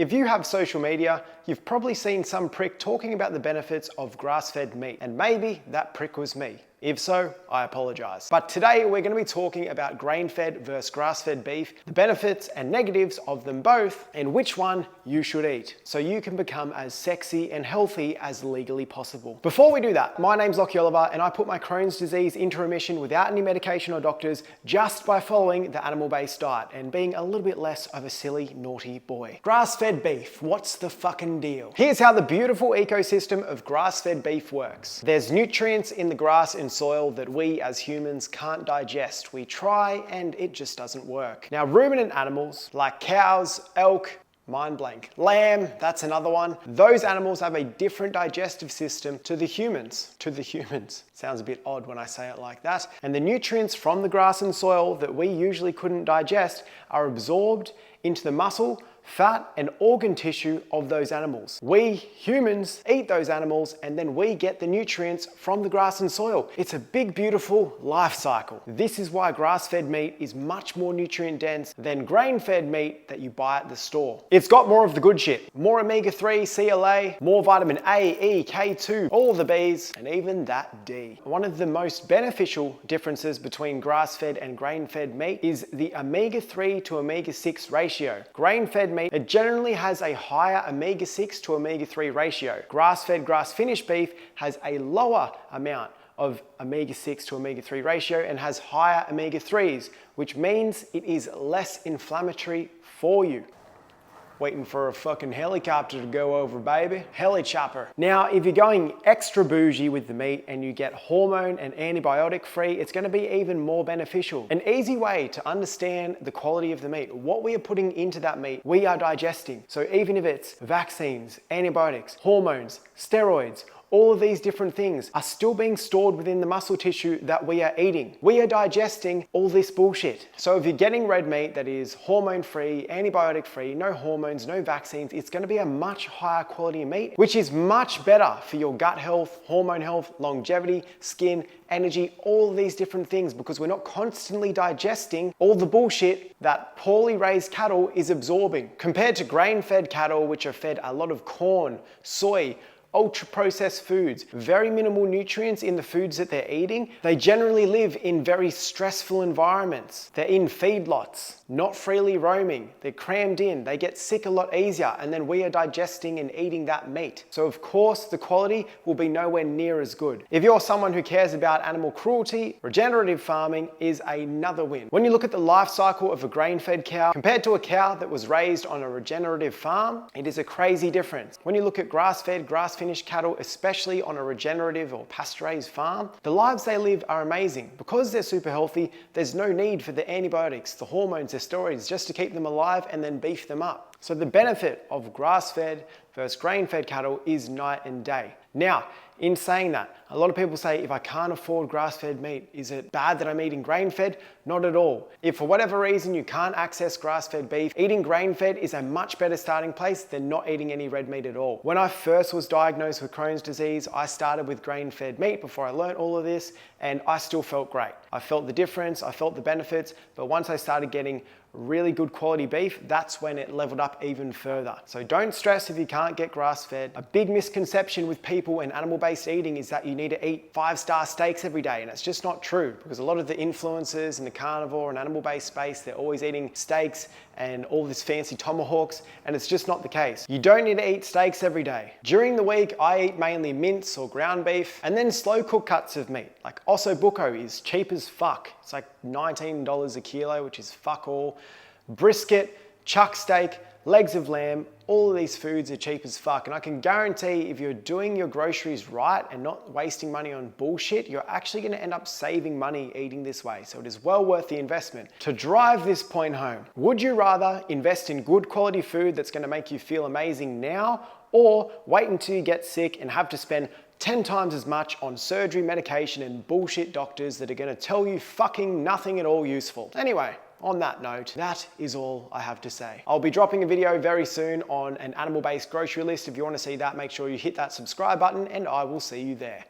If you have social media, you've probably seen some prick talking about the benefits of grass-fed meat, and maybe that prick was me. If so, I apologize. But today we're going to be talking about grain-fed versus grass-fed beef, the benefits and negatives of them both, and which one you should eat, so you can become as sexy and healthy as legally possible. Before we do that, my name's Lachie Oliver, and I put my Crohn's disease into remission without any medication or doctors, just by following the animal-based diet and being a little bit less of a silly, naughty boy. Grass-fed beef, what's the fucking deal? Here's how the beautiful ecosystem of grass-fed beef works. There's nutrients in the grass and soil that we as humans can't digest. We try and it just doesn't work. Now, ruminant animals like cows, elk, mind blank, lamb, that's another one. Those animals have a different digestive system to the humans. Sounds a bit odd when I say it like that. And the nutrients from the grass and soil that we usually couldn't digest are absorbed into the muscle, fat, and organ tissue of those animals. We humans eat those animals and then we get the nutrients from the grass and soil. It's a big, beautiful life cycle. This is why grass-fed meat is much more nutrient dense than grain-fed meat that you buy at the store. It's got more of the good shit, more omega-3, CLA, more vitamin A, E, K2, all of the Bs, and even that D. One of the most beneficial differences between grass-fed and grain-fed meat is the omega-3 to omega-6 ratio. Grain-fed meat, it generally has a higher omega-6 to omega-3 ratio. Grass-fed, grass-finished beef has a lower amount of omega-6 to omega-3 ratio and has higher omega-3s, which means it is less inflammatory for you. Waiting for a fucking helicopter to go over, baby. Heli chopper. Now, if you're going extra bougie with the meat and you get hormone and antibiotic free, it's gonna be even more beneficial. An easy way to understand the quality of the meat, what we are putting into that meat, we are digesting. So even if it's vaccines, antibiotics, hormones, steroids, all of these different things are still being stored within the muscle tissue that we are eating. We are digesting all this bullshit. So if you're getting red meat that is hormone-free, antibiotic-free, no hormones, no vaccines, it's gonna be a much higher quality meat, which is much better for your gut health, hormone health, longevity, skin, energy, all of these different things, because we're not constantly digesting all the bullshit that poorly raised cattle is absorbing. Compared to grain-fed cattle, which are fed a lot of corn, soy, ultra-processed foods, very minimal nutrients in the foods that they're eating. They generally live in very stressful environments. They're in feedlots, not freely roaming. They're crammed in. They get sick a lot easier, and then we are digesting and eating that meat. So of course, the quality will be nowhere near as good. If you're someone who cares about animal cruelty, regenerative farming is another win. When you look at the life cycle of a grain-fed cow compared to a cow that was raised on a regenerative farm, it is a crazy difference. When you look at grass-fed, grass-finished cattle, especially on a regenerative or pasture-raised farm, the lives they live are amazing. Because they're super healthy, there's no need for the antibiotics, the hormones, the steroids, just to keep them alive and then beef them up. So the benefit of grass-fed versus grain-fed cattle is night and day. Now, in saying that, a lot of people say, if I can't afford grass-fed meat, is it bad that I'm eating grain-fed? Not at all. If for whatever reason you can't access grass-fed beef, eating grain-fed is a much better starting place than not eating any red meat at all. When I first was diagnosed with Crohn's disease, I started with grain-fed meat before I learned all of this, and I still felt great. I felt the difference, I felt the benefits, but once I started getting really good quality beef, that's when it leveled up even further. So don't stress if you can't get grass-fed. A big misconception with people and animal-based eating is that you need to eat 5-star steaks every day, and it's just not true, because a lot of the influencers in the carnivore and animal-based space, they're always eating steaks and all this fancy tomahawks, and it's just not the case. You don't need to eat steaks every day. During the week, I eat mainly mince or ground beef, and then slow cook cuts of meat. Like osso buco is cheap as fuck. It's like $19 a kilo, which is fuck all. Brisket, chuck steak, legs of lamb, all of these foods are cheap as fuck. And I can guarantee if you're doing your groceries right and not wasting money on bullshit, you're actually gonna end up saving money eating this way. So it is well worth the investment. To drive this point home, would you rather invest in good quality food that's gonna make you feel amazing now, or wait until you get sick and have to spend 10 times as much on surgery, medication, and bullshit doctors that are gonna tell you fucking nothing at all useful? Anyway, on that note, that is all I have to say. I'll be dropping a video very soon on an animal-based grocery list. If you want to see that, make sure you hit that subscribe button and I will see you there.